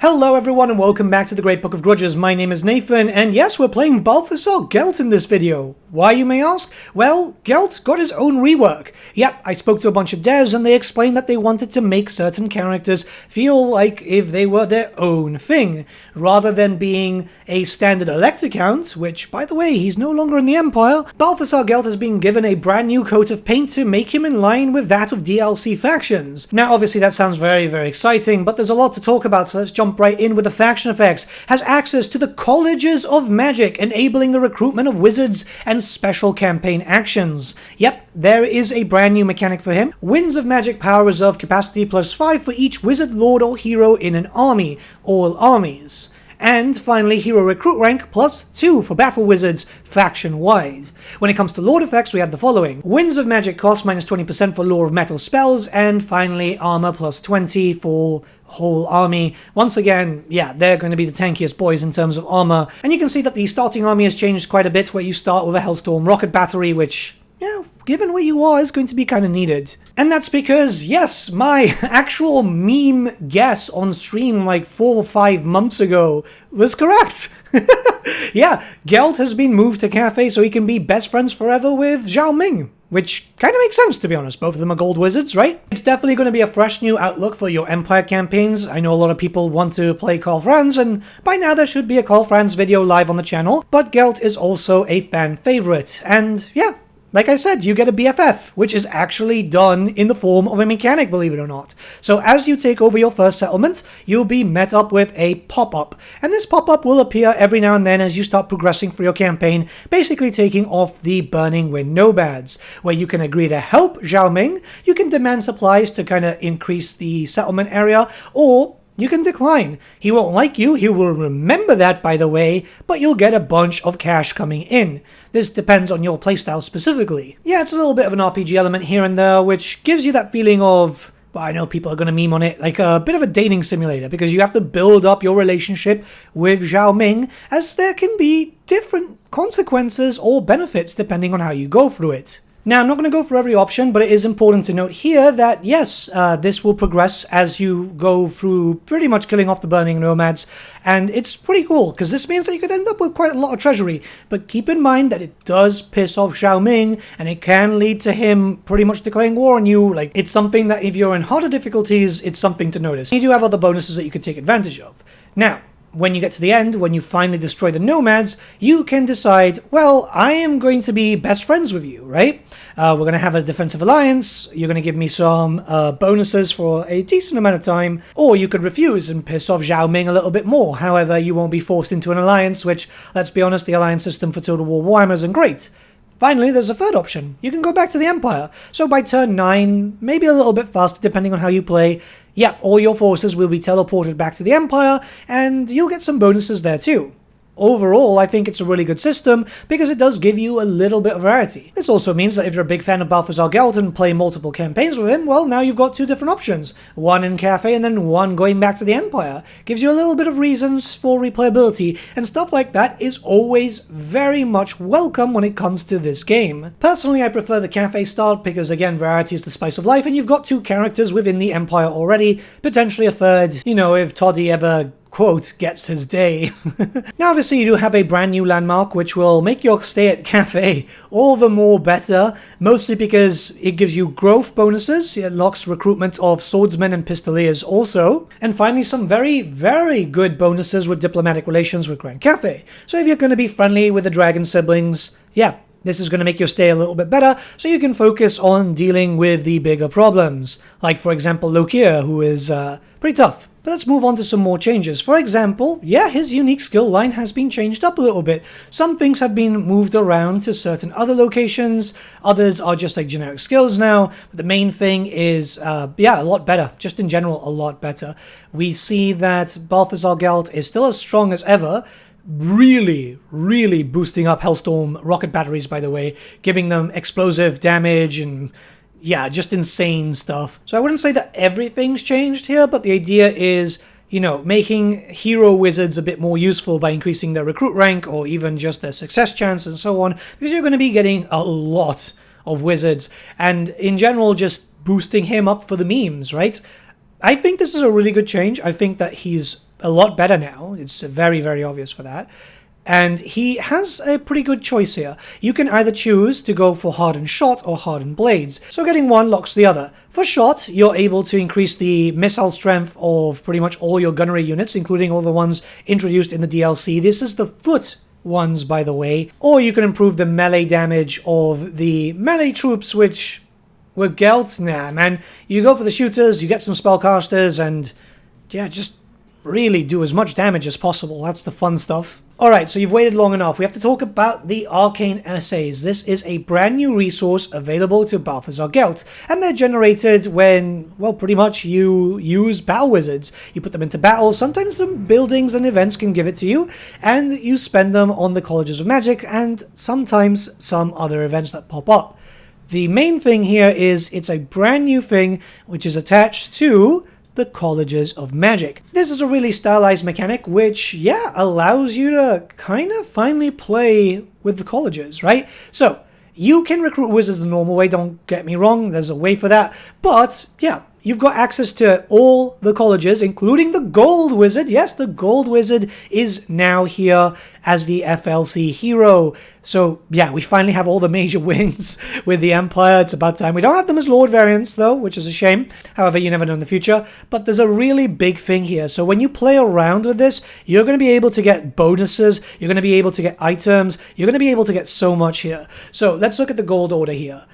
Hello everyone and welcome back to the Great Book of Grudges. My name is Nathan, and yes, we're playing Balthasar Gelt in this video. Why, you may ask? Well, Gelt got his own rework. Yep, I spoke to a bunch of devs and they explained that they wanted to make certain characters feel like if they were their own thing, rather than being a standard elect account, which, by the way, he's no longer in the Empire. Balthasar Gelt has been given a brand new coat of paint to make him in line with that of DLC factions. Now, obviously that sounds very, very exciting, but there's a lot to talk about, so let's jump right in with the faction effects. Has access to the Colleges of Magic, enabling the recruitment of wizards and special campaign actions. Yep, there is a brand new mechanic for him. Winds of Magic power reserve capacity +5 for each wizard, lord, or hero in an army, all armies. And finally, hero recruit rank +2 for battle wizards, faction-wide. When it comes to lord effects, we have the following. Winds of Magic cost -20% for Lore of Metal spells, and finally, armor +20 for whole army. Once again, yeah, they're going to be the tankiest boys in terms of armor. And you can see that the starting army has changed quite a bit, where you start with a Hellstorm rocket battery, which, yeah, given where you are, is going to be kind of needed. And that's because, yes, my actual meme guess on stream like 4 or 5 months ago was correct. Yeah, Gelt has been moved to Cathay so he can be best friends forever with Zhao Ming. Which kind of makes sense, to be honest. Both of them are gold wizards, right? It's definitely going to be a fresh new outlook for your Empire campaigns. I know a lot of people want to play Karl Franz, and by now there should be a Karl Franz video live on the channel. But Gelt is also a fan favorite, and yeah, like I said, you get a BFF, which is actually done in the form of a mechanic, believe it or not. So as you take over your first settlement, you'll be met up with a pop-up. And this pop-up will appear every now and then as you start progressing through your campaign, basically taking off the Burning Wind nomads, where you can agree to help Zhao Ming, you can demand supplies to kind of increase the settlement area, or you can decline. He won't like you, he will remember that, by the way, but you'll get a bunch of cash coming in. This depends on your playstyle specifically. Yeah, it's a little bit of an RPG element here and there, which gives you that feeling of, well, I know people are going to meme on it, like a bit of a dating simulator, because you have to build up your relationship with Zhao Ming, as there can be different consequences or benefits depending on how you go through it. Now, I'm not going to go for every option, but it is important to note here that, yes, this will progress as you go through pretty much killing off the Burning Nomads, and it's pretty cool, because this means that you could end up with quite a lot of treasury, but keep in mind that it does piss off Zhao Ming, and it can lead to him pretty much declaring war on you. Like, it's something that if you're in harder difficulties, it's something to notice. You do have other bonuses that you could take advantage of. Now, when you get to the end, when you finally destroy the nomads, you can decide, well, I am going to be best friends with you, right? We're going to have a defensive alliance, you're going to give me some bonuses for a decent amount of time, or you could refuse and piss off Zhao Ming a little bit more. However, you won't be forced into an alliance, which, let's be honest, the alliance system for Total War Warhammer isn't great. Finally, there's a third option. You can go back to the Empire. So by turn 9, maybe a little bit faster depending on how you play, yeah, all your forces will be teleported back to the Empire, and you'll get some bonuses there too. Overall, I think it's a really good system because it does give you a little bit of variety. This also means that if you're a big fan of Balthasar Gelt and play multiple campaigns with him, well, now you've got 2 different options. One in Cathay and then one going back to the Empire. Gives you a little bit of reasons for replayability, and stuff like that is always very much welcome when it comes to this game. Personally, I prefer the Cathay style because, again, variety is the spice of life, and you've got 2 characters within the Empire already, potentially a third, you know, if Toddy ever, quote, gets his day. Now, obviously, you do have a brand new landmark, which will make your stay at Cathay all the more better, mostly because it gives you growth bonuses, it unlocks recruitment of swordsmen and pistoliers also, and finally some very, very good bonuses with diplomatic relations with Grand Cathay. So if you're going to be friendly with the dragon siblings, yeah, this is going to make your stay a little bit better, so you can focus on dealing with the bigger problems. Like, for example, Lokir, who is pretty tough. But let's move on to some more changes. For example, yeah, his unique skill line has been changed up a little bit. Some things have been moved around to certain other locations, others are just like generic skills now, but the main thing is, yeah, a lot better. Just in general, a lot better. We see that Balthasar Gelt is still as strong as ever, really, really boosting up Hellstorm rocket batteries, by the way, giving them explosive damage and, yeah, just insane stuff. So I wouldn't say that everything's changed here, but the idea is, you know, making hero wizards a bit more useful by increasing their recruit rank or even just their success chance and so on, because you're going to be getting a lot of wizards, and in general just boosting him up for the memes, right? I think this is a really good change. I think that he's a lot better now. It's very, very obvious for that. And he has a pretty good choice here. You can either choose to go for hardened shot or hardened blades. So getting one locks the other. For shot, you're able to increase the missile strength of pretty much all your gunnery units, including all the ones introduced in the DLC. This is the foot ones, by the way. Or you can improve the melee damage of the melee troops, which with Gelt, nah, man. You go for the shooters, you get some spellcasters, and yeah, just really do as much damage as possible. That's the fun stuff. Alright, so you've waited long enough. We have to talk about the Arcane Essays. This is a brand new resource available to Balthasar Gelt, and they're generated when, well, pretty much you use battle wizards. You put them into battle, sometimes some buildings and events can give it to you, and you spend them on the Colleges of Magic, and sometimes some other events that pop up. The main thing here is it's a brand new thing which is attached to the Colleges of Magic. This is a really stylized mechanic which, yeah, allows you to kind of finally play with the colleges, right? So, you can recruit wizards the normal way, don't get me wrong, there's a way for that, but, yeah, you've got access to all the colleges, including the Gold Wizard. Yes, the Gold Wizard is now here as the FLC hero. So, yeah, we finally have all the major wins with the Empire. It's about time. We don't have them as Lord variants, though, which is a shame. However, you never know in the future. But there's a really big thing here. So when you play around with this, you're going to be able to get bonuses. You're going to be able to get items. You're going to be able to get so much here. So let's look at the Gold Order here.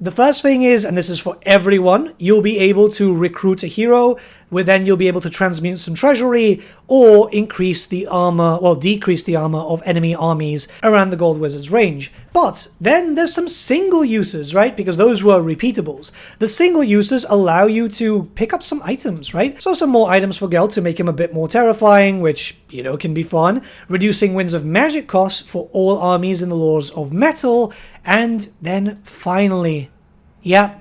The first thing is, and this is for everyone, you'll be able to recruit a hero, where then you'll be able to transmute some treasury, or increase the armor, well, decrease the armor of enemy armies around the Gold Wizard's range. But then there's some single uses, right? Because those were repeatables. The single uses allow you to pick up some items, right? So some more items for Gelt to make him a bit more terrifying, which, you know, can be fun. Reducing Winds of Magic costs for all armies in the Lords of Metal. And then finally, yeah,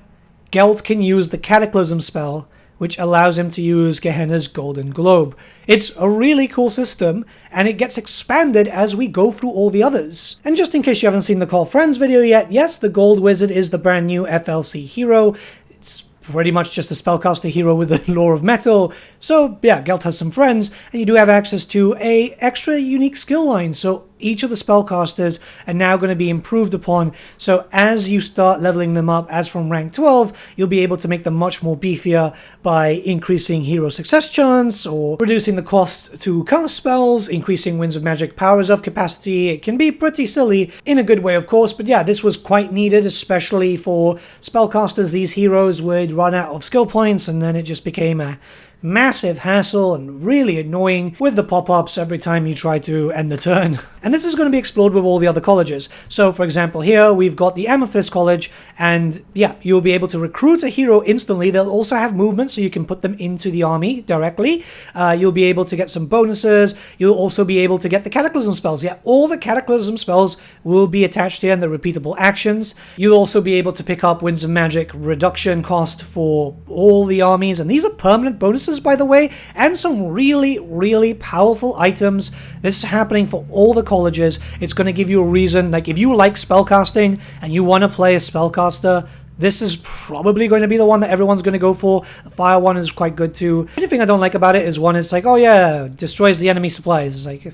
Gelt can use the Cataclysm spell, which allows him to use Gehenna's Golden Globe. It's a really cool system, and it gets expanded as we go through all the others. And just in case you haven't seen the Call Friends video yet, yes, the Gold Wizard is the brand new FLC hero. It's pretty much just a spellcaster hero with the Lore of Metal. So yeah, Gelt has some friends, and you do have access to a extra unique skill line. So each of the spellcasters are now going to be improved upon. So as you start leveling them up, as from rank 12, you'll be able to make them much more beefier by increasing hero success chance, or reducing the cost to cast spells, increasing Winds of Magic powers of capacity. It can be pretty silly, in a good way of course, but yeah, this was quite needed, especially for spellcasters. These heroes would run out of skill points, and then it just became a massive hassle and really annoying with the pop-ups every time you try to end the turn. And this is going to be explored with all the other colleges. So for example here we've got the Amethyst College, and yeah, you'll be able to recruit a hero instantly. They'll also have movement, so you can put them into the army directly. You'll be able to get some bonuses. You'll also be able to get the Cataclysm spells. Yeah, all the Cataclysm spells will be attached here in the repeatable actions. You'll also be able to pick up Winds of Magic reduction cost for all the armies, and these are permanent bonuses, by the way, and some really, really powerful items. This is happening for all the colleges. It's going to give you a reason, like if you like spellcasting and you want to play a spellcaster, this is probably going to be the one that everyone's going to go for. The fire one is quite good too. The only thing I don't like about it is one, it's like, oh yeah, destroys the enemy supplies. It's like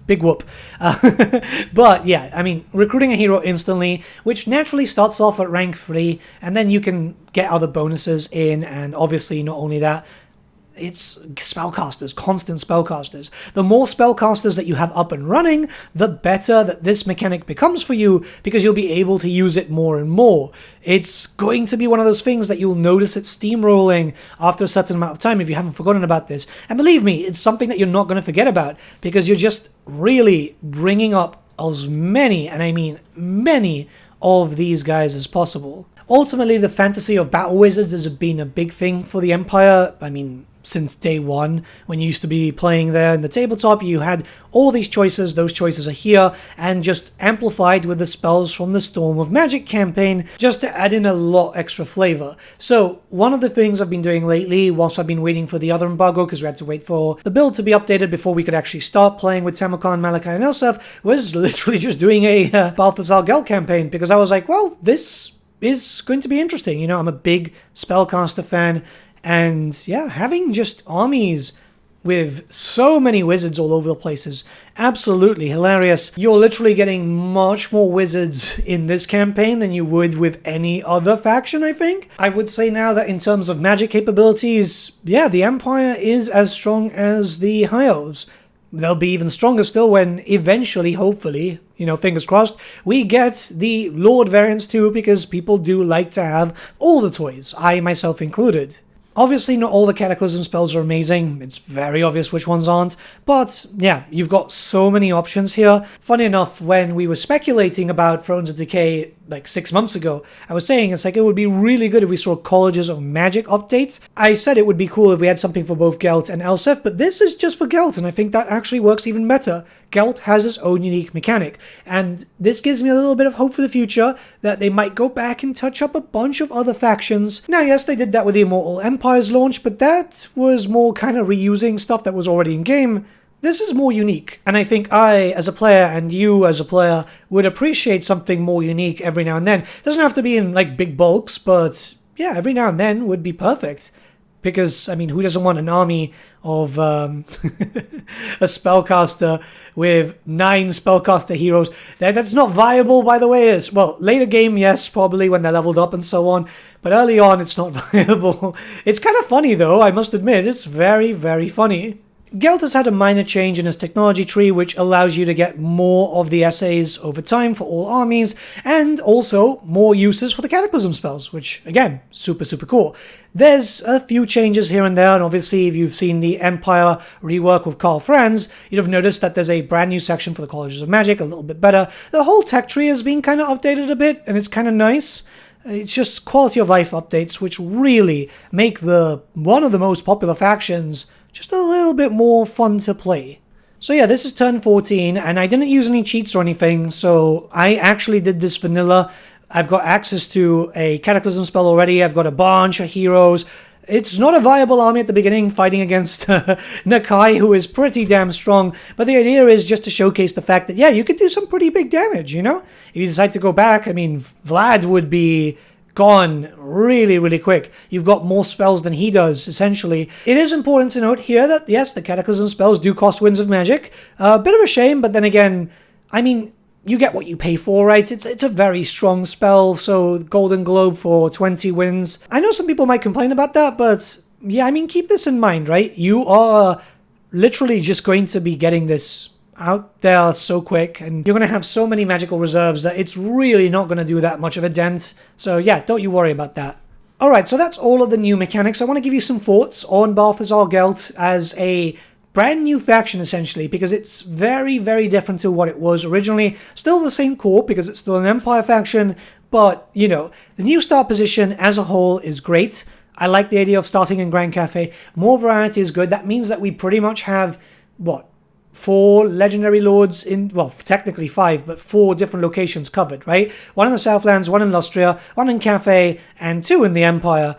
big whoop. But yeah, I mean, recruiting a hero instantly, which naturally starts off at rank 3, and then you can get other bonuses in, and obviously not only that, it's spellcasters, constant spellcasters. The more spellcasters that you have up and running, the better that this mechanic becomes for you, because you'll be able to use it more and more. It's going to be one of those things that you'll notice it steamrolling after a certain amount of time if you haven't forgotten about this. And believe me, it's something that you're not going to forget about, because you're just really bringing up as many, and I mean many, of these guys as possible. Ultimately, the fantasy of battle wizards has been a big thing for the Empire. I mean, since day one, when you used to be playing there in the tabletop, you had all these choices. Those choices are here, and just amplified with the spells from the Storm of Magic campaign, just to add in a lot extra flavor. So one of the things I've been doing lately, whilst I've been waiting for the other embargo, because we had to wait for the build to be updated before we could actually start playing with Tamokan, Malachi, and Elsef, was literally just doing a Balthasar Gelt campaign, because I was like, well, this is going to be interesting. You know, I'm a big spellcaster fan, and yeah, having just armies with so many wizards all over the places. Absolutely hilarious. You're literally getting much more wizards in this campaign than you would with any other faction, I think. I would say now that in terms of magic capabilities, yeah, the Empire is as strong as the High Elves. They'll be even stronger still when eventually, hopefully, you know, fingers crossed, we get the Lord variants too, because people do like to have all the toys, I myself included. Obviously, not all the Cataclysm spells are amazing. It's very obvious which ones aren't. But, yeah, you've got so many options here. Funny enough, when we were speculating about Thrones of Decay like 6 months ago, I was saying it's like it would be really good if we saw Colleges of Magic updates. I said it would be cool if we had something for both Gelt and Elsef, but this is just for Gelt, and I think that actually works even better. Gelt has its own unique mechanic, and this gives me a little bit of hope for the future that they might go back and touch up a bunch of other factions. Now, yes, they did that with the Immortal Empires launch, but that was more kind of reusing stuff that was already in game. This is more unique, and I think I, as a player, and you as a player, would appreciate something more unique every now and then. It doesn't have to be in, like, big bulks, but, yeah, every now and then would be perfect. Because, I mean, who doesn't want an army of a spellcaster with 9 spellcaster heroes? That's not viable, by the way. Well, later game, yes, probably, when they're leveled up and so on. But early on, it's not viable. It's kind of funny, though, I must admit. It's very, very funny. Gelt has had a minor change in its technology tree, which allows you to get more of the essays over time for all armies, and also more uses for the Cataclysm spells, which, again, super, super cool. There's a few changes here and there, and obviously if you've seen the Empire rework with Karl Franz, you'd have noticed that there's a brand new section for the Colleges of Magic, a little bit better. The whole tech tree has been kind of updated a bit, and it's kind of nice. It's just quality of life updates, which really make one of the most popular factions just a little bit more fun to play. So yeah, this is turn 14, and I didn't use any cheats or anything, so I actually did this vanilla. I've got access to a Cataclysm spell already, I've got a bunch of heroes. It's not a viable army at the beginning, fighting against Decay, who is pretty damn strong, but the idea is just to showcase the fact that, yeah, you could do some pretty big damage, you know? If you decide to go back, I mean, Vlad would be gone really, really quick. You've got more spells than he does, essentially. It is important to note here that, yes, the Cataclysm spells do cost Winds of Magic. A bit of a shame, but then again, I mean, you get what you pay for, right? It's a very strong spell, so Golden Globe for 20 wins. I know some people might complain about that, but yeah, I mean, keep this in mind, right? You are literally just going to be getting this out there so quick, and you're going to have so many magical reserves that it's really not going to do that much of a dent. So yeah, don't you worry about that. Alright, so that's all of the new mechanics. I want to give you some thoughts on Balthasar Gelt as a brand new faction, essentially, because it's very, very different to what it was originally. Still the same core, because it's still an Empire faction, but, you know, the new start position as a whole is great. I like the idea of starting in Grand Cathay. More variety is good. That means that we pretty much have, what, 4 legendary lords in, well, technically 5, but 4 different locations covered, right? 1 in the Southlands, 1 in Lustria, 1 in Cathay, and 2 in the Empire.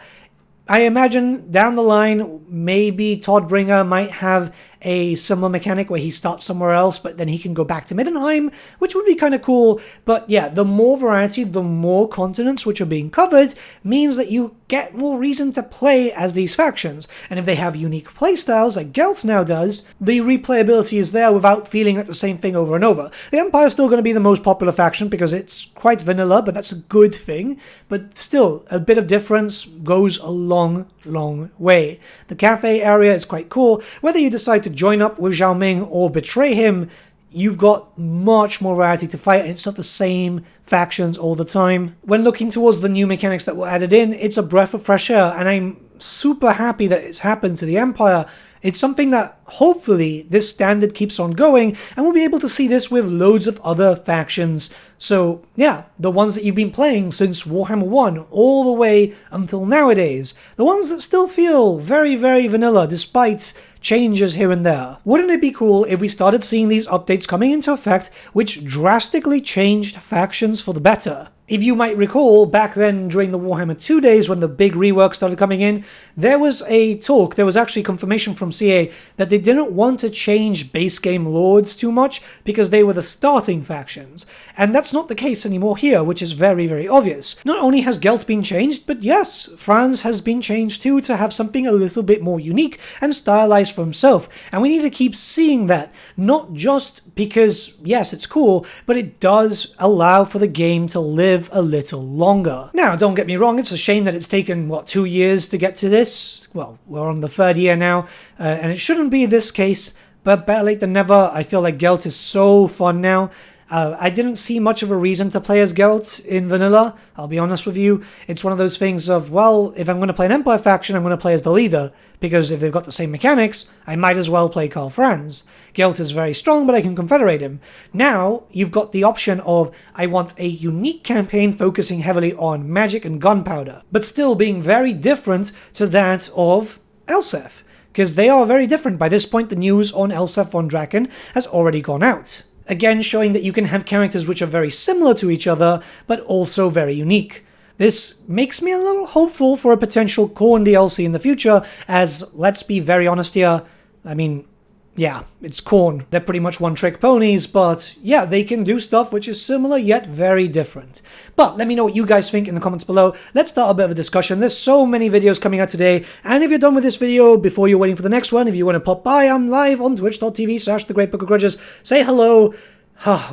I imagine down the line, maybe Todbringer might have a similar mechanic where he starts somewhere else, but then he can go back to Middenheim, which would be kind of cool. But yeah, the more variety, the more continents which are being covered, means that you get more reason to play as these factions. And if they have unique playstyles, like Gelt now does, the replayability is there without feeling like the same thing over and over. The Empire is still going to be the most popular faction because it's quite vanilla, but that's a good thing. But still, a bit of difference goes a long, long way. The Cathay area is quite cool. Whether you decide to join up with Zhao Ming or betray him, you've got much more variety to fight, and it's not the same factions all the time. When looking towards the new mechanics that were added in, it's a breath of fresh air, and I'm super happy that it's happened to the Empire. It's something that hopefully this standard keeps on going, and we'll be able to see this with loads of other factions. So yeah, the ones that you've been playing since Warhammer 1 all the way until nowadays. The ones that still feel very, very vanilla despite changes here and there. Wouldn't it be cool if we started seeing these updates coming into effect which drastically changed factions for the better? If you might recall, back then during the Warhammer 2 days when the big rework started coming in, there was a talk, there was actually confirmation from from CA that they didn't want to change base game lords too much because they were the starting factions. And that's not the case anymore here, which is very, very obvious. Not only has Gelt been changed, but yes, Franz has been changed too to have something a little bit more unique and stylized for himself. And we need to keep seeing that, not just because, yes, it's cool, but it does allow for the game to live a little longer. Now, don't get me wrong, it's a shame that it's taken, 2 years to get to this? Well, we're on the 3rd year now, and it shouldn't be this case, but better late than never. I feel like Gelt is so fun now. I didn't see much of a reason to play as Gelt in vanilla, I'll be honest with you. It's one of those things of, well, if I'm going to play an Empire faction, I'm going to play as the leader, because if they've got the same mechanics, I might as well play Karl Franz. Gelt is very strong, but I can confederate him. Now, you've got the option of, I want a unique campaign focusing heavily on magic and gunpowder, but still being very different to that of Elsef, because they are very different. By this point, the news on Elsef von Draken has already gone out. Again, showing that you can have characters which are very similar to each other, but also very unique. This makes me a little hopeful for a potential Khorne DLC in the future, as, let's be very honest here, I mean, yeah, it's Khorne. They're pretty much one-trick ponies, but yeah, they can do stuff which is similar yet very different. But let me know what you guys think in the comments below. Let's start a bit of a discussion. There's so many videos coming out today, and if you're done with this video, before you're waiting for the next one, if you want to pop by, I'm live on twitch.tv/thegreatbookofgrudges. Say hello.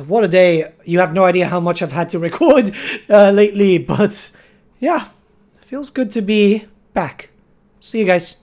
What a day. You have no idea how much I've had to record lately, but yeah, feels good to be back. See you guys.